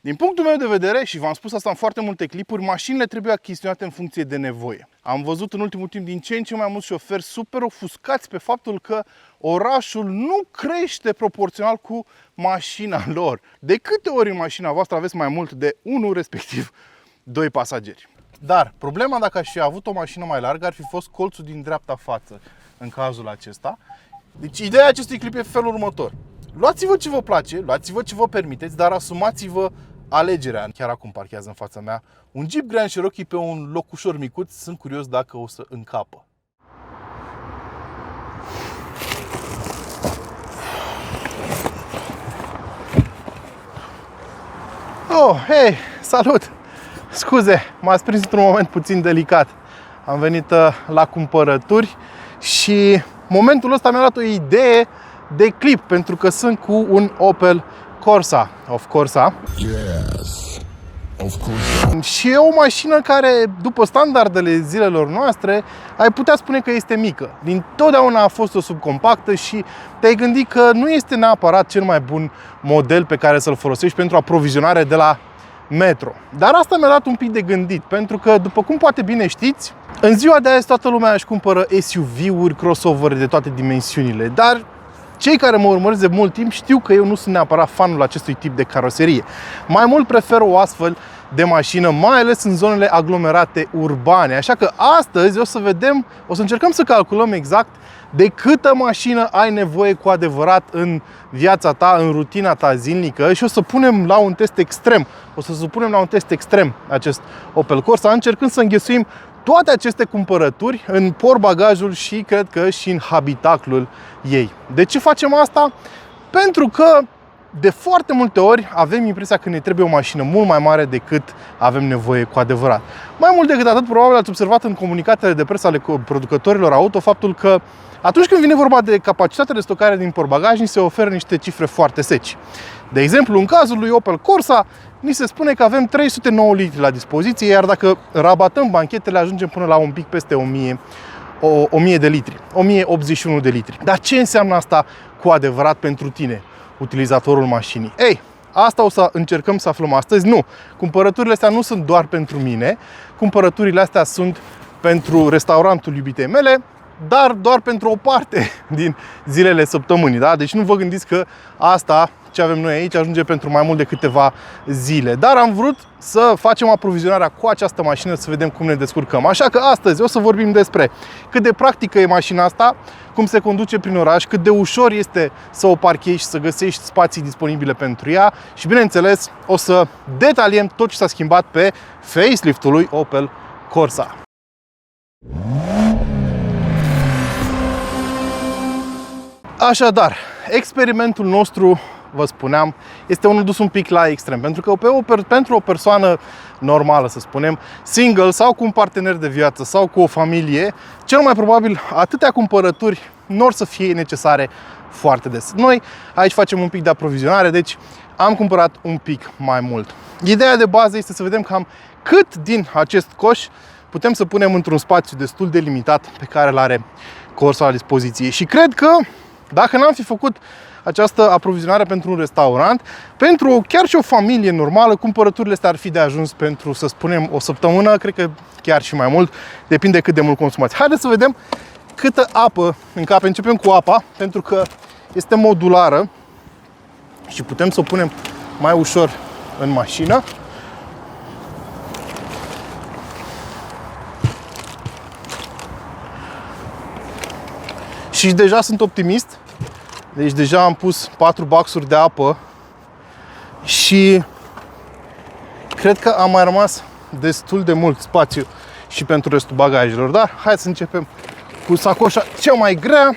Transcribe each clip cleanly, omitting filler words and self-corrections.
Din punctul meu de vedere, și v-am spus asta în foarte multe clipuri, mașinile trebuie achiziționate în funcție de nevoie. Am văzut în ultimul timp din ce în ce mai mulți șoferi super ofuscați pe faptul că orașul nu crește proporțional cu mașina lor. De câte ori în mașina voastră aveți mai mult de 1, respectiv 2 pasageri? Dar problema, dacă aș fi avut o mașină mai largă, ar fi fost colțul din dreapta față în cazul acesta. Deci ideea acestui clip e felul următor. Luați-vă ce vă place, luați-vă ce vă permiteți, dar asumați-vă alegerea. Chiar acum parchează în fața mea un Jeep Grand Cherokee pe un loc ușor micuț. Sunt curios dacă o să încapă. Oh, hei, salut! Scuze, m-ați prins într-un moment puțin delicat. Am venit la cumpărături și momentul ăsta mi-a dat o idee de clip, pentru că sunt cu un Opel Corsa, Yes, of course. și e o mașină care, după standardele zilelor noastre, ai putea spune că este mică. Dintotdeauna a fost o subcompactă și te-ai gândit că nu este neapărat cel mai bun model pe care să-l folosești pentru aprovizionare de la Metro. Dar asta mi-a dat un pic de gândit, pentru că, după cum poate bine știți, în ziua de azi toată lumea își cumpără SUV-uri, crossover de toate dimensiunile, dar cei care mă urmăresc de mult timp știu că eu nu sunt neapărat fanul acestui tip de caroserie. Mai mult prefer o astfel de mașină, mai ales în zonele aglomerate urbane. Așa că astăzi o să încercăm să calculăm exact de câtă mașină ai nevoie cu adevărat în viața ta, în rutina ta zilnică, și o să punem la un test extrem. O să supunem la un test extrem acest Opel Corsa, încercând să înghesuim toate aceste cumpărături în portbagajul și cred că și în habitaclul ei. De ce facem asta? Pentru că de foarte multe ori avem impresia că ne trebuie o mașină mult mai mare decât avem nevoie cu adevărat. Mai mult decât atât, probabil ați observat în comunicatele de presă ale producătorilor auto faptul că atunci când vine vorba de capacitatea de stocare din portbagaj, ni se oferă niște cifre foarte seci. De exemplu, în cazul lui Opel Corsa, ni se spune că avem 309 litri la dispoziție, iar dacă rabatăm banchetele, ajungem până la un pic peste 1000 de litri, 1081 de litri. Dar ce înseamnă asta cu adevărat pentru tine, utilizatorul mașinii? Ei, asta o să încercăm să aflăm astăzi. Nu, cumpărăturile astea nu sunt doar pentru mine, cumpărăturile astea sunt pentru restaurantul iubitei mele, dar doar pentru o parte din zilele săptămânii, da? Deci nu vă gândiți că asta, ce avem noi aici, ajunge pentru mai mult de câteva zile. Dar am vrut să facem aprovizionarea cu această mașină, să vedem cum ne descurcăm. Așa că astăzi o să vorbim despre cât de practică e mașina asta, cum se conduce prin oraș, cât de ușor este să o parchezi și să găsești spații disponibile pentru ea și, bineînțeles, o să detaliem tot ce s-a schimbat pe facelift-ul lui Opel Corsa. Așadar, experimentul nostru, vă spuneam, este unul dus un pic la extrem, pentru că pentru o persoană normală, să spunem, single sau cu un partener de viață sau cu o familie, cel mai probabil atâtea cumpărături nu or să fie necesare foarte des. Noi aici facem un pic de aprovizionare, deci am cumpărat un pic mai mult. Ideea de bază este să vedem cam cât din acest coș putem să punem într-un spațiu destul de limitat pe care îl are Corsa la dispoziție. Și cred că dacă n-am fi făcut această aprovizionare pentru un restaurant, pentru chiar și o familie normală, cumpărăturile astea ar fi de ajuns pentru, să spunem, o săptămână, cred că chiar și mai mult, depinde cât de mult consumați. Haideți să vedem câtă apă încape. Începem cu apa, pentru că este modulară și putem să o punem mai ușor în mașină. Și deja sunt optimist. Deci deja am pus 4 baxuri de apă și cred că a mai rămas destul de mult spațiu și pentru restul bagajelor. Dar hai să începem cu sacoșa cea mai grea.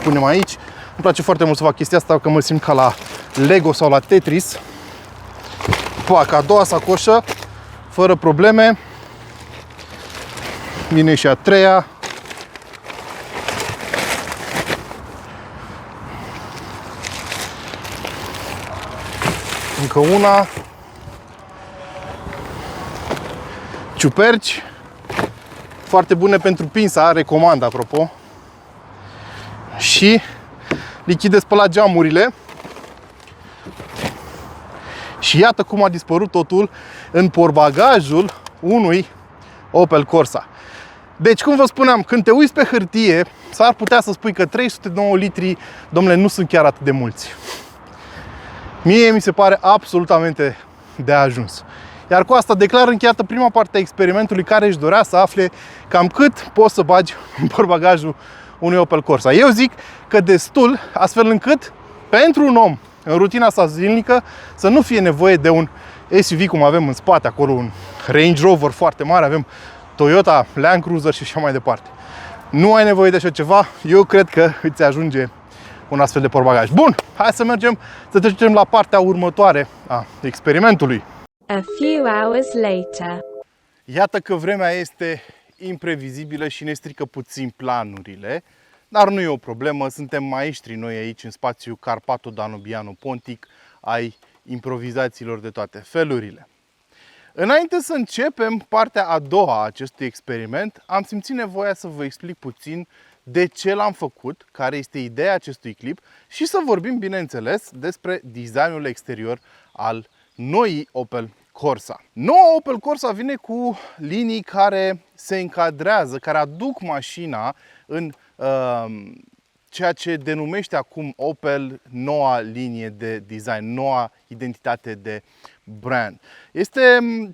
Punem aici. Îmi place foarte mult să fac chestia asta, că mă simt ca la Lego sau la Tetris. Pac, a doua sacoșă, fără probleme. Vine și a treia. Încă una. Ciuperci. Foarte bune pentru pinsa, recomand, apropo. Și lichid de spălat geamurile. Și iată cum a dispărut totul în portbagajul unui Opel Corsa. Deci, cum vă spuneam, când te uiți pe hârtie, s-ar putea să spui că 309 litri, domnule, nu sunt chiar atât de mulți. Mie mi se pare absolutamente de ajuns. Iar cu asta declar încheiată prima parte a experimentului, care își dorea să afle cam cât poți să bagi în portbagajul unui Opel Corsa. Eu zic că destul, astfel încât pentru un om în rutina sa zilnică să nu fie nevoie de un SUV cum avem în spate, acolo un Range Rover foarte mare, avem Toyota Land Cruiser și așa mai departe. Nu ai nevoie de așa ceva, eu cred că îți ajunge un astfel de portbagaj. Bun, hai să mergem să trecem la partea următoare a experimentului. A few hours later. Iată că vremea este imprevizibilă și ne strică puțin planurile, dar nu e o problemă, suntem maestri noi aici în spațiul Carpato-Danubiano-Pontic ai improvizațiilor de toate felurile. Înainte să începem partea a doua a acestui experiment, am simțit nevoia să vă explic puțin de ce l-am făcut, care este ideea acestui clip și să vorbim, bineînțeles, despre designul exterior al noii Opel Corsa. Noua Opel Corsa vine cu linii care se încadrează, care aduc mașina în ceea ce denumește acum Opel noua linie de design, noua identitate de brand. Este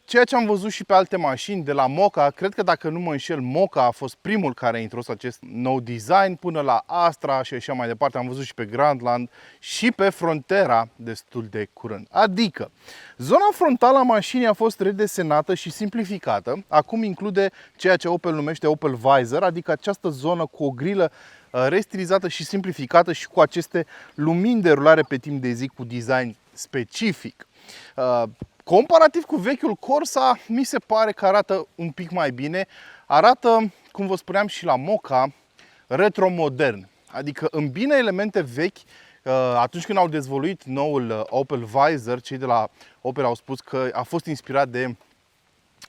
ceea ce am văzut și pe alte mașini de la Moca. Cred că, dacă nu mă înșel, Moca a fost primul care a introdus acest nou design, până la Astra și așa mai departe. Am văzut și pe Grandland și pe Frontera destul de curând. Adică, zona frontală a mașinii a fost redesenată și simplificată. Acum include ceea ce Opel numește Opel Visor, adică această zonă cu o grilă restilizată și simplificată și cu aceste lumini de rulare pe timp de zi cu design specific. Comparativ cu vechiul Corsa, mi se pare că arată un pic mai bine. Arată, cum vă spuneam și la Moca, retro-modern. Adică îmbină elemente vechi. Atunci când au dezvoluit noul Opel Visor, cei de la Opel au spus că a fost inspirat de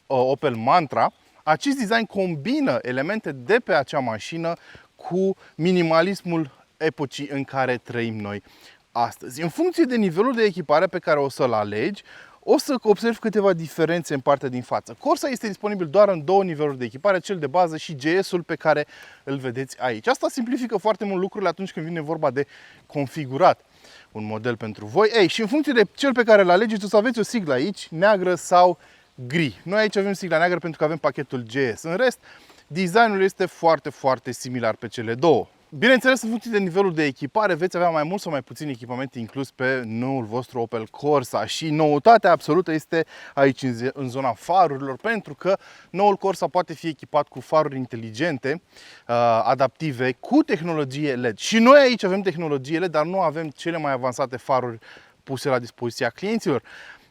Opel Mantra. Acest design combină elemente de pe acea mașină cu minimalismul epocii în care trăim noi astăzi. În funcție de nivelul de echipare pe care o să-l alegi, o să observi câteva diferențe în partea din față. Corsa este disponibil doar în două niveluri de echipare, cel de bază și GS-ul pe care îl vedeți aici. Asta simplifică foarte mult lucrurile atunci când vine vorba de configurat un model pentru voi. Ei, și în funcție de cel pe care îl alegeți, o să aveți o siglă aici, neagră sau gri. Noi aici avem sigla neagră pentru că avem pachetul GS. În rest, designul este foarte, foarte similar pe cele două. Bineînțeles, în funcție de nivelul de echipare, veți avea mai mult sau mai puțin echipament inclus pe noul vostru Opel Corsa. Și noutatea absolută este aici, în zona farurilor, pentru că noul Corsa poate fi echipat cu faruri inteligente, adaptive, cu tehnologie LED. Și noi aici avem tehnologie LED, dar nu avem cele mai avansate faruri puse la dispoziția clienților.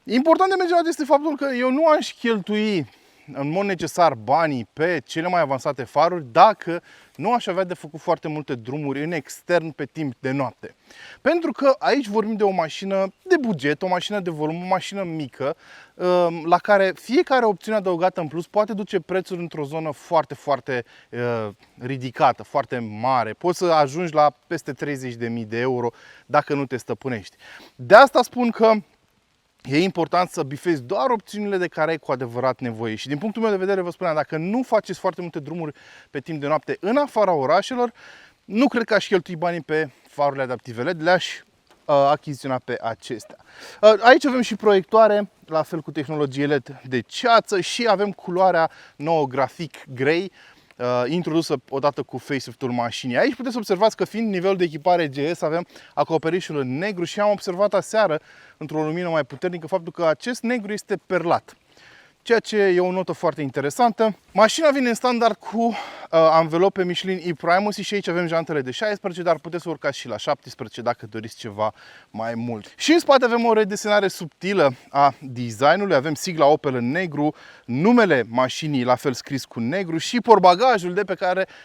Important de menționat este faptul că eu nu aș cheltui în mod necesar banii pe cele mai avansate faruri dacă nu aș avea de făcut foarte multe drumuri în extern pe timp de noapte. Pentru că aici vorbim de o mașină de buget, o mașină de volum, o mașină mică, la care fiecare opțiune adăugată în plus poate duce prețul într-o zonă foarte, foarte ridicată, foarte mare. Poți să ajungi la peste 30.000 de euro dacă nu te stăpânești. De asta spun că e important să bifezi doar opțiunile de care ai cu adevărat nevoie. Și din punctul meu de vedere, vă spuneam, dacă nu faceți foarte multe drumuri pe timp de noapte în afara orașelor, nu cred că aș cheltui banii pe farurile adaptive LED, le-aș achiziționa pe acestea. Aici avem și proiectoare, la fel cu tehnologie LED de ceață, și avem culoarea nouă grafic grey, introdusă odată cu facelift-ul mașinii. Aici puteți observați că, fiind nivelul de echipare GS, avem acoperișul în negru și am observat aseară, într-o lumină mai puternică, faptul că acest negru este perlat, ceea ce e o notă foarte interesantă. Mașina vine în standard cu anvelope Michelin e-Primacy și aici avem jantele de 16, dar puteți să urcați și la 17 dacă doriți ceva mai mult. Și în spate avem o redesenare subtilă a designului, avem sigla Opel în negru, numele mașinii la fel scris cu negru și portbagajul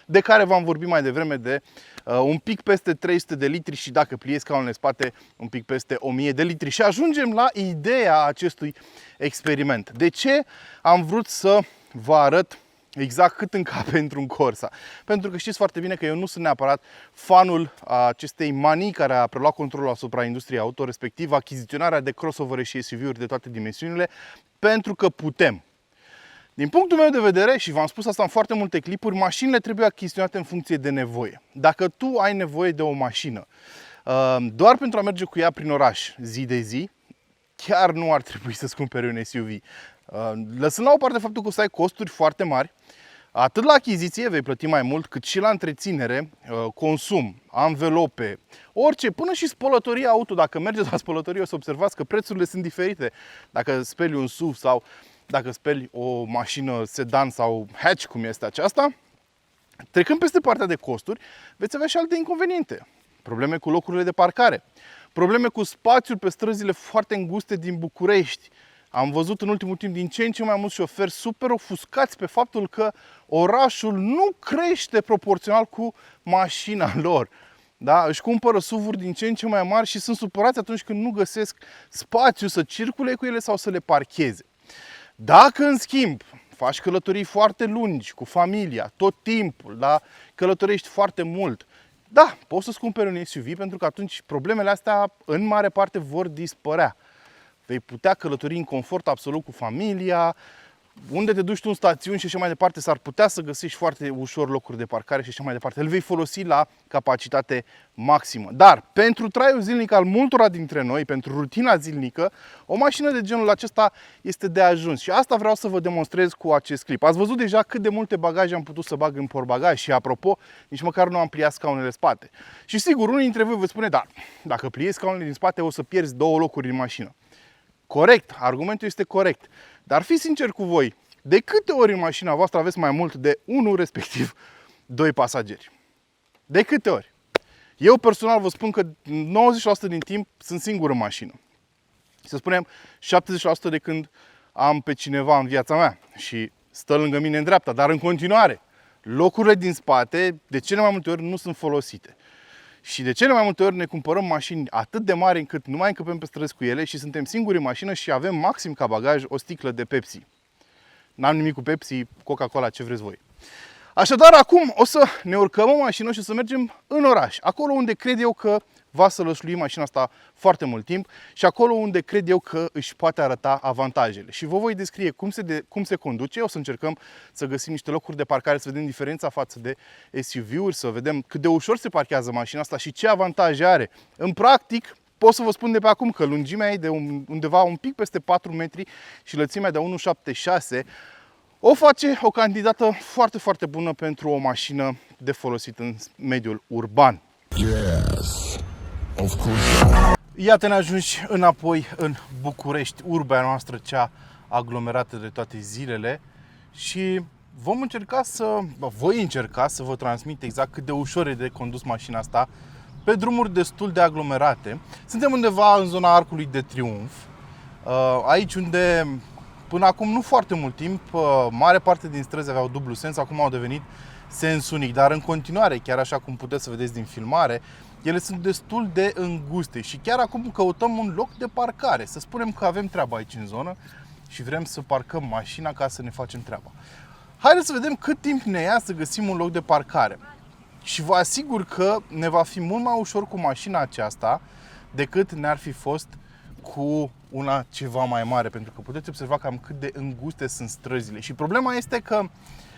de care v-am vorbit mai devreme, de un pic peste 300 de litri și, dacă pliezi scaunele spate, un pic peste 1000 de litri. Și ajungem la ideea acestui experiment. De ce am vrut să vă arăt Exact cât încape într-un Corsa. Pentru că știți foarte bine că eu nu sunt neapărat fanul acestei manii care a preluat controlul asupra industriei auto, respectiv achiziționarea de crossover și SUV-uri de toate dimensiunile, pentru că putem. Din punctul meu de vedere, și v-am spus asta în foarte multe clipuri, mașinile trebuie achiziționate în funcție de nevoie. Dacă tu ai nevoie de o mașină doar pentru a merge cu ea prin oraș zi de zi, chiar nu ar trebui să-ți cumperi un SUV. Lăsând la o parte faptul că o să ai costuri foarte mari, atât la achiziție vei plăti mai mult, cât și la întreținere, consum, anvelope, orice, până și spălătoria auto. Dacă mergeți la spălătorie o să observați că prețurile sunt diferite. Dacă speli un SUV sau dacă speli o mașină sedan sau hatch, cum este aceasta, trecând peste partea de costuri, veți avea și alte inconveniente. Probleme cu locurile de parcare, probleme cu spațiul pe străzile foarte înguste din București. Am văzut în ultimul timp din ce în ce mai mulți șoferi super ofuscați pe faptul că orașul nu crește proporțional cu mașina lor. Da? Își cumpără SUV-uri din ce în ce mai mari și sunt supărați atunci când nu găsesc spațiu să circule cu ele sau să le parcheze. Dacă, în schimb, faci călătorii foarte lungi, cu familia, tot timpul, da? Călătorești foarte mult, da, poți să-ți cumperi un SUV pentru că atunci problemele astea în mare parte vor dispărea. Vei putea călători în confort absolut cu familia, unde te duci tu în stațiuni și așa mai departe, s-ar putea să găsești foarte ușor locuri de parcare și așa mai departe. Îl vei folosi la capacitate maximă. Dar pentru traiul zilnic al multora dintre noi, pentru rutina zilnică, o mașină de genul acesta este de ajuns. Și asta vreau să vă demonstrez cu acest clip. Ați văzut deja cât de multe bagaje am putut să bag în portbagaj și, apropo, nici măcar nu am pliat scaunele spate. Și sigur, unii dintre voi vă spune, da, dacă pliezi scaunele din spate o să pierzi 2 locuri în mașină. Corect, argumentul este corect. Dar fiți sincer cu voi, de câte ori în mașina voastră aveți mai mult de 1, respectiv 2 pasageri? De câte ori? Eu personal vă spun că 90% din timp sunt singur în mașină. Să spunem 70% de când am pe cineva în viața mea și stă lângă mine în dreapta, dar în continuare, locurile din spate de cele mai multe ori nu sunt folosite. Și de cele mai multe ori ne cumpărăm mașini atât de mari încât nu mai încăpem pe străzi cu ele și suntem singuri în mașină și avem maxim ca bagaj o sticlă de Pepsi. N-am nimic cu Pepsi, Coca-Cola, ce vreți voi. Așadar, acum o să ne urcăm în mașină și o să mergem în oraș, acolo unde cred eu că va sălășlui mașina asta foarte mult timp și acolo unde cred eu că își poate arăta avantajele. Și vă voi descrie cum se conduce, o să încercăm să găsim niște locuri de parcare, să vedem diferența față de SUV-uri, să vedem cât de ușor se parchează mașina asta și ce avantaje are. În practic, pot să vă spun de pe acum că lungimea e de undeva un pic peste 4 metri și lățimea de 1,76 o face o candidată foarte, foarte bună pentru o mașină de folosit în mediul urban. Yes, of course. Iată, ne ajungi înapoi în București, urbea noastră, cea aglomerată de toate zilele și voi încerca să vă transmit exact cât de ușor e de condus mașina asta pe drumuri destul de aglomerate. Suntem undeva în zona Arcului de Triunf, aici unde până acum nu foarte mult timp, mare parte din străzi aveau dublu sens, acum au devenit sens unic, dar în continuare, chiar așa cum puteți să vedeți din filmare, ele sunt destul de înguste și chiar acum căutăm un loc de parcare. Să spunem că avem treabă aici în zonă și vrem să parcăm mașina ca să ne facem treaba. Haideți să vedem cât timp ne ia să găsim un loc de parcare. Și vă asigur că ne va fi mult mai ușor cu mașina aceasta decât ne-ar fi fost cu una ceva mai mare, pentru că puteți observa cam cât de înguste sunt străzile. Și problema este că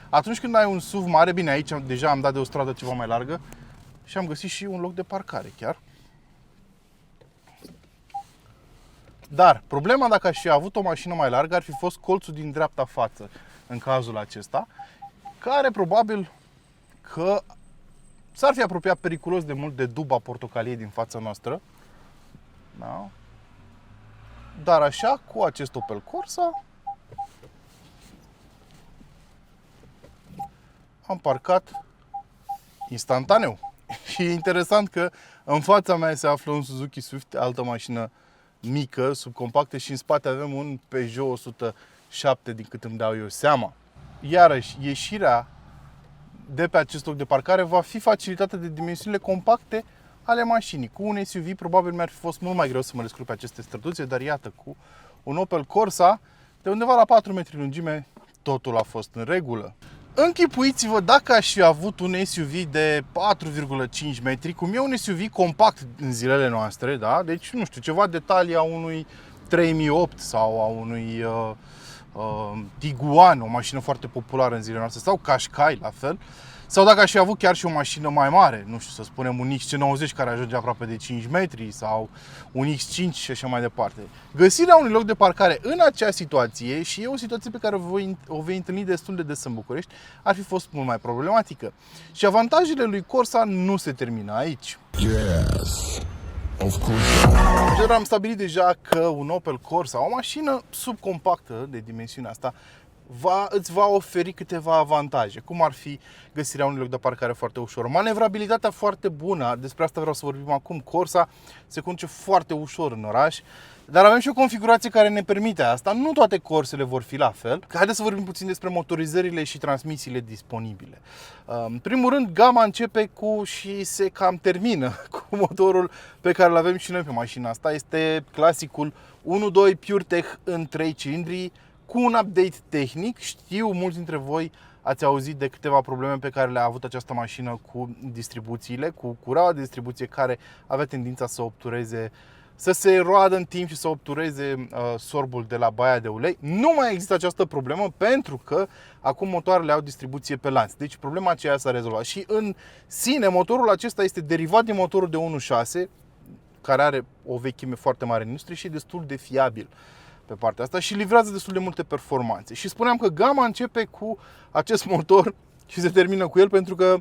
atunci când ai un SUV mare, bine, aici deja am dat de o stradă ceva mai largă și am găsit și un loc de parcare chiar. Dar problema, dacă aș fi avut o mașină mai largă, ar fi fost colțul din dreapta față în cazul acesta, care probabil că s-ar fi apropiat periculos de mult de duba portocalie din fața noastră. Da? Dar așa, cu acest Opel Corsa, am parcat instantaneu. Și e interesant că în fața mea se află un Suzuki Swift, altă mașină mică, subcompactă, și în spate avem un Peugeot 107, din cât îmi dau eu seama. Iarăși, ieșirea de pe acest loc de parcare va fi facilitată de dimensiunile compacte ale mașinii. Cu un SUV probabil mi-ar fi fost mult mai greu să mă descurc pe aceste străduțe, dar iată, cu un Opel Corsa de undeva la 4 metri lungime, totul a fost în regulă. Închipuiți-vă dacă aș fi avut un SUV de 4,5 metri, cum e un SUV compact în zilele noastre, da? Deci, nu știu, ceva de talia unui 3008 sau a unui Tiguan, o mașină foarte populară în zilele noastre, sau Qashqai, la fel. Sau dacă aș fi avut chiar și o mașină mai mare, nu știu, să spunem un XC90 care ajunge aproape de 5 metri sau un X5 și așa mai departe. Găsirea unui loc de parcare în acea situație, și e o situație pe care o vei întâlni destul de des în București, ar fi fost mult mai problematică. Și avantajele lui Corsa nu se termină aici. Yes, of course. Am stabilit deja că un Opel Corsa, o mașină subcompactă de dimensiunea asta, îți va oferi câteva avantaje, cum ar fi găsirea unui loc de parcare foarte ușor, manevrabilitatea foarte bună, despre asta vreau să vorbim acum. Corsa se conduce foarte ușor în oraș, dar avem și o configurație care ne permite asta. Nu toate Corsele vor fi la fel. Haideți să vorbim puțin despre motorizările și transmisiile disponibile. În primul rând, gama începe cu și se cam termină cu motorul pe care îl avem și noi pe mașina asta. Este clasicul 1.2 PureTech în 3 cilindri, cu un update tehnic. Știu, mulți dintre voi ați auzit de câteva probleme pe care le-a avut această mașină cu distribuțiile, cu cureaua de distribuție care avea tendința să obtureze, să se roadă în timp și să obtureze sorbul de la baia de ulei. Nu mai există această problemă pentru că acum motoarele au distribuție pe lanț. Deci problema aceea s-a rezolvat. Și în sine motorul acesta este derivat din motorul de 1.6, care are o vechime foarte mare în industrie și e destul de fiabil pe partea asta și livrează destul de multe performanțe. Și spuneam că gama începe cu acest motor și se termină cu el, pentru că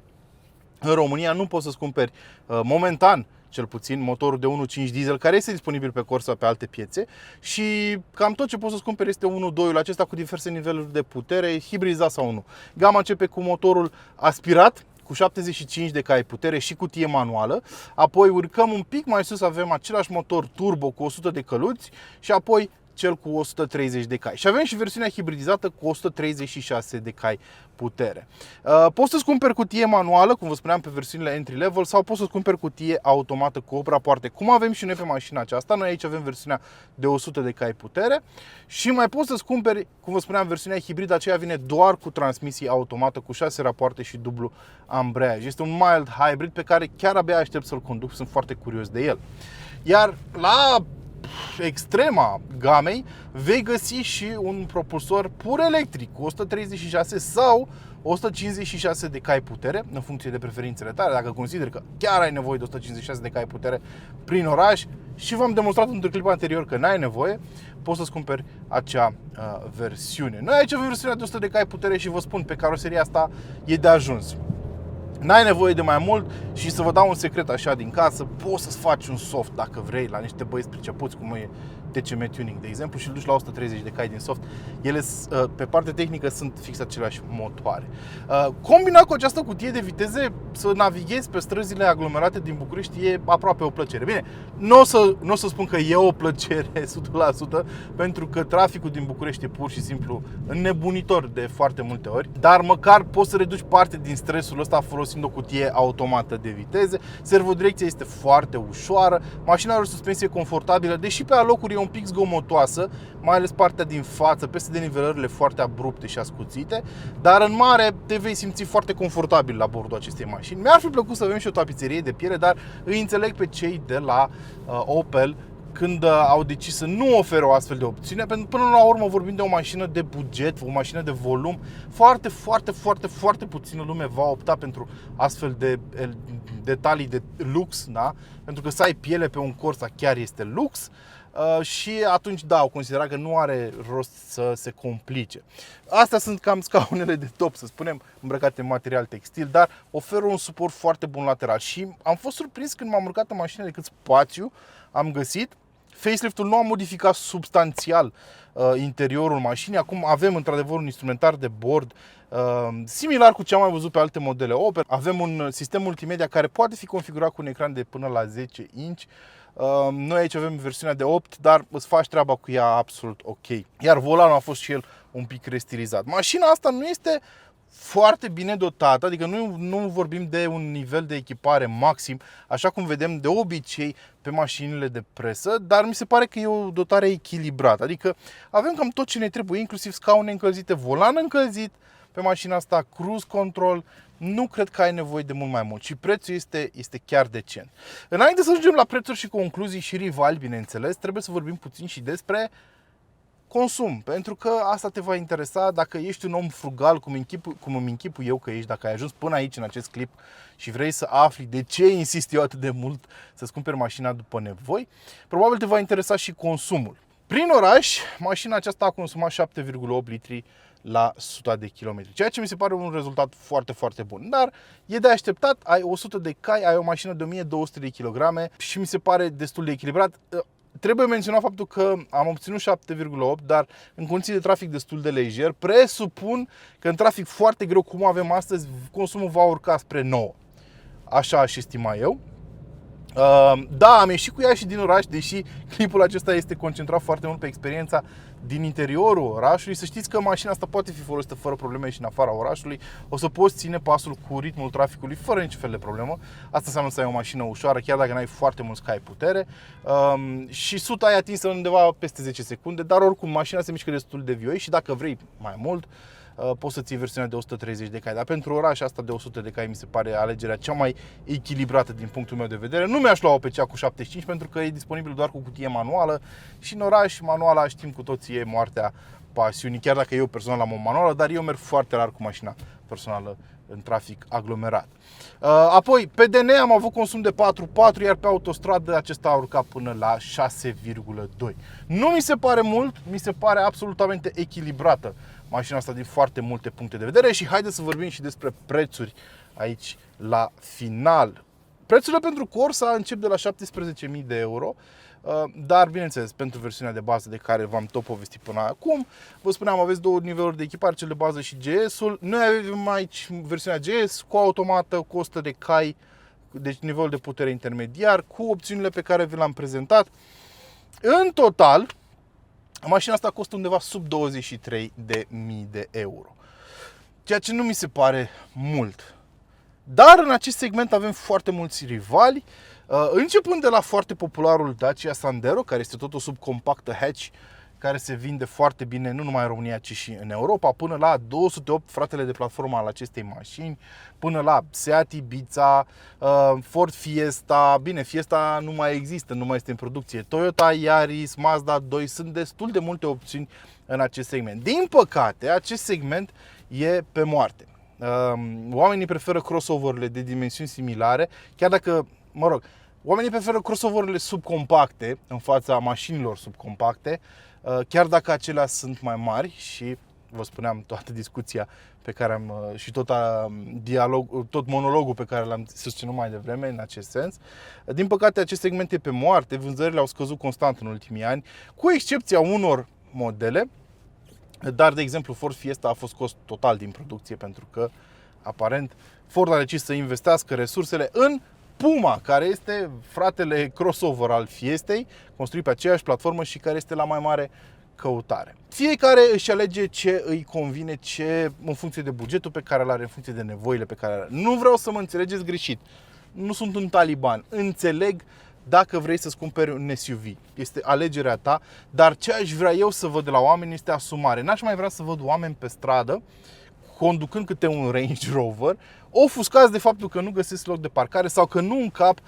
în România nu poți să-ți cumperi momentan, cel puțin, motorul de 1.5 diesel care este disponibil pe Corsa pe alte piețe, și cam tot ce poți să-ți cumperi este 1.2-ul acesta cu diverse niveluri de putere, hibridizat sau nu. Gama începe cu motorul aspirat cu 75 de cai putere și cutie manuală, apoi urcăm un pic mai sus, avem același motor turbo cu 100 de căluți și apoi cel cu 130 de cai. Și avem și versiunea hibridizată cu 136 de cai putere. Poți să-ți cumperi cutie manuală, cum vă spuneam, pe versiunile entry level, sau poți să-ți cumperi cutie automată cu 8 rapoarte, cum avem și noi pe mașina aceasta. Noi aici avem versiunea de 100 de cai putere și mai poți să-ți cumperi, cum vă spuneam, versiunea hibridă. Aceea vine doar cu transmisie automată, cu 6 rapoarte și dublu ambreiaj. Este un mild hybrid pe care chiar abia aștept să-l conduc, sunt foarte curios de el. Iar la extrema gamei vei găsi și un propulsor pur electric cu 136 sau 156 de cai putere, în funcție de preferințele tale. Dacă consideri că chiar ai nevoie de 156 de cai putere prin oraș și v-am demonstrat într-un clip anterior că n-ai nevoie, poți să-ți cumperi acea versiune. Noi aici avem versiunea de 100 de cai putere și vă spun, pe caroseria asta e de ajuns. N-ai nevoie de mai mult și să vă dau un secret așa din casă, poți să-ți faci un soft dacă vrei la niște băieți pricepuți, cum e TCM Tuning, de exemplu, și îl duci la 130 de cai din soft. Ele, pe partea tehnică, sunt fix aceleași motoare. Combinat cu această cutie de viteze, să navighezi pe străzile aglomerate din București e aproape o plăcere. Bine, nu o să spun că e o plăcere 100%, pentru că traficul din București e pur și simplu înnebunitor de foarte multe ori, dar măcar poți să reduci parte din stresul ăsta folosind o cutie automată de viteze. Servodirecția este foarte ușoară, mașina are o suspensie confortabilă, deși pe alocuri e un pic zgomotoasă, mai ales partea din față, peste denivelările foarte abrupte și ascuțite, dar în mare te vei simți foarte confortabil la bordul acestei mașini. Mi-ar fi plăcut să avem și o tapiserie de piele, dar îi înțeleg pe cei de la Opel când au decis să nu oferă o astfel de opțiune, pentru că până la urmă vorbim de o mașină de buget, o mașină de volum. Foarte puțină lume va opta pentru astfel de detalii de lux, da? Pentru că să ai piele pe un Corsa chiar este lux. Și atunci, da, au considerat că nu are rost să se complice. Astea sunt cam scaunele de top, să spunem, îmbrăcate în material textil, dar oferă un suport foarte bun lateral. Și am fost surprins când m-am urcat în mașină de cât spațiu am găsit. Faceliftul nu a modificat substanțial interiorul mașinii. Acum avem într-adevăr un instrumentar de bord similar cu ce am mai văzut pe alte modele Opel. Avem un sistem multimedia care poate fi configurat cu un ecran de până la 10 inch. Noi aici avem versiunea de 8, dar îți faci treaba cu ea absolut ok. Iar volanul a fost și el un pic restilizat. Mașina asta nu este foarte bine dotată, adică nu vorbim de un nivel de echipare maxim, așa cum vedem de obicei pe mașinile de presă, dar mi se pare că e o dotare echilibrată. Adică avem cam tot ce ne trebuie, inclusiv scaune încălzite, volan încălzit, pe mașina asta, cruise control, nu cred că ai nevoie de mult mai mult și prețul este chiar decent. Înainte să ajungem la prețuri și concluzii și rivali, bineînțeles, trebuie să vorbim puțin și despre consum, pentru că asta te va interesa dacă ești un om frugal, cum îmi închipu eu că ești, dacă ai ajuns până aici în acest clip și vrei să afli de ce insist eu atât de mult să-ți cumperi mașina după nevoi, probabil te va interesa și consumul. Prin oraș, mașina aceasta a consumat 7,8 litri la 100 de kilometri, ceea ce mi se pare un rezultat foarte, foarte bun. Dar e de așteptat, ai 100 de cai, ai o mașină de 1200 de kilograme și mi se pare destul de echilibrat. Trebuie menționat faptul că am obținut 7,8, dar în condiții de trafic destul de lejer, presupun că în trafic foarte greu, cum avem astăzi, consumul va urca spre 9. Așa aș estima eu. Da, am ieșit cu ea și din oraș, deși clipul acesta este concentrat foarte mult pe experiența din interiorul orașului. Să știți că mașina asta poate fi folosită fără probleme și în afara orașului. O să poți ține pasul cu ritmul traficului fără niciun fel de problemă. Asta înseamnă să ai o mașină ușoară, chiar dacă n-ai foarte mulți cai putere. Și 100 ai atinsă undeva peste 10 secunde, dar oricum mașina se mișcă destul de vioi și dacă vrei mai mult, poți să ții versiunea de 130 de cai, dar pentru oraș asta de 100 de cai mi se pare alegerea cea mai echilibrată din punctul meu de vedere. Nu mi-aș lua-o pe cea cu 75 pentru că e disponibil doar cu cutie manuală și în oraș manuala, știm cu toții, e moartea pasiunii, chiar dacă eu personal am o manuală, dar eu merg foarte rar cu mașina personală în trafic aglomerat. Apoi, pe DN am avut consum de 4,4, iar pe autostradă acesta a urcat până la 6,2. Nu mi se pare mult, mi se pare absolutamente echilibrată mașina asta din foarte multe puncte de vedere și haideți să vorbim și despre prețuri aici la final. Prețurile pentru Corsa încep de la 17.000 de euro, dar bineînțeles pentru versiunea de bază de care v-am tot povestit până acum. Vă spuneam, aveți două niveluri de echipare, cel de bază și GS-ul. Noi avem aici versiunea GS cu automată, cu 100 de cai, deci nivelul de putere intermediar, cu opțiunile pe care vi le-am prezentat. În total, mașina asta costă undeva sub 23.000 de euro, ceea ce nu mi se pare mult. Dar în acest segment avem foarte mulți rivali, începând de la foarte popularul Dacia Sandero, care este tot o subcompactă hatch, care se vinde foarte bine nu numai în România, ci și în Europa, până la 208 fratele de platformă al acestei mașini, până la Seat Ibiza, Ford Fiesta, bine, Fiesta nu mai există, nu mai este în producție, Toyota Yaris, Mazda 2, sunt destul de multe opțiuni în acest segment. Din păcate, acest segment e pe moarte. Oamenii preferă crossover-urile de dimensiuni similare, chiar dacă, oamenii preferă crossover-urile subcompacte în fața mașinilor subcompacte, chiar dacă acelea sunt mai mari și vă spuneam toată discuția pe care am și tot monologul pe care l-am susținut mai devreme în acest sens. Din păcate, acest segment e pe moarte, vânzările au scăzut constant în ultimii ani, cu excepția unor modele. Dar, de exemplu, Ford Fiesta a fost scos total din producție pentru că, aparent, Ford a decis să investească resursele în Puma, care este fratele crossover al Fiestei, construit pe aceeași platformă și care este la mai mare căutare. Fiecare își alege ce îi convine, în funcție de bugetul pe care îl are, în funcție de nevoile pe care le are. Nu vreau să mă înțelegeți greșit. Nu sunt un taliban. Înțeleg dacă vrei să-ți cumperi un SUV. Este alegerea ta, dar ce aș vrea eu să văd de la oameni este asumare. N-aș mai vrea să văd oameni pe stradă conducând câte un Range Rover, ofuscați de faptul că nu găsesc loc de parcare sau că nu încap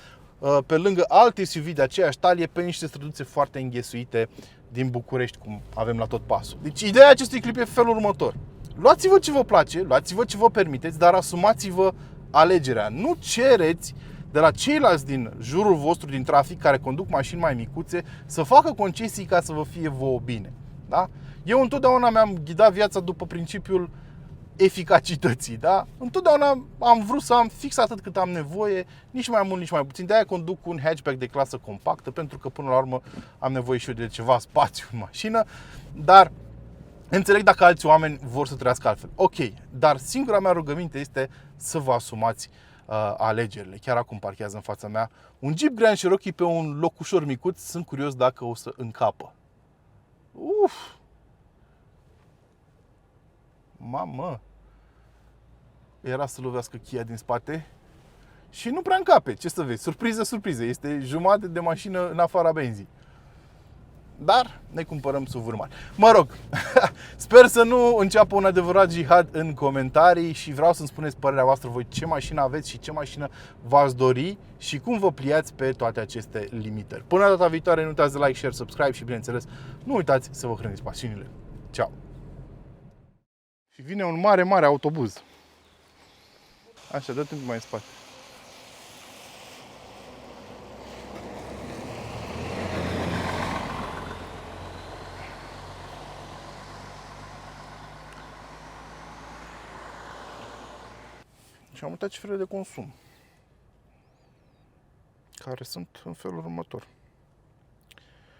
pe lângă alte SUV de aceeași talie pe niște străduțe foarte înghesuite din București, cum avem la tot pasul. Deci ideea acestui clip e felul următor. Luați-vă ce vă place, luați-vă ce vă permiteți, dar asumați-vă alegerea. Nu cereți de la ceilalți din jurul vostru, din trafic, care conduc mașini mai micuțe, să facă concesii ca să vă fie vouă bine. Da? Eu întotdeauna mi-am ghidat viața după principiul eficacității, da? Întotdeauna am vrut să am fix atât cât am nevoie, nici mai mult, nici mai puțin. De-aia conduc un hatchback de clasă compactă, pentru că până la urmă am nevoie și eu de ceva spațiu în mașină, dar înțeleg dacă alți oameni vor să trăiască altfel. Ok, dar singura mea rugăminte este să vă asumați alegerile. Chiar acum parchează în fața mea un Jeep Grand Cherokee pe un loc ușor micuț, sunt curios dacă o să încapă. Uf! Mamă! Era să lovească Kia din spate și nu prea încape. Ce să vezi? Surpriză, surpriză. Este jumătate de mașină în afara benzii. dar ne cumpărăm SUV-uri mari. Mă rog, sper să nu înceapă un adevărat jihad în comentarii și vreau să-mi spuneți părerea voastră, voi ce mașină aveți și ce mașină v-ați dori și cum vă pliați pe toate aceste limitări. Până data viitoare, nu uitați de like, share, subscribe și, bineînțeles, nu uitați să vă hrăniți pasiunile. Ciao! Și vine un mare, mare autobuz. Așa, dă-te mai în spate. Și am uitat cifrele de consum, care sunt în felul următor.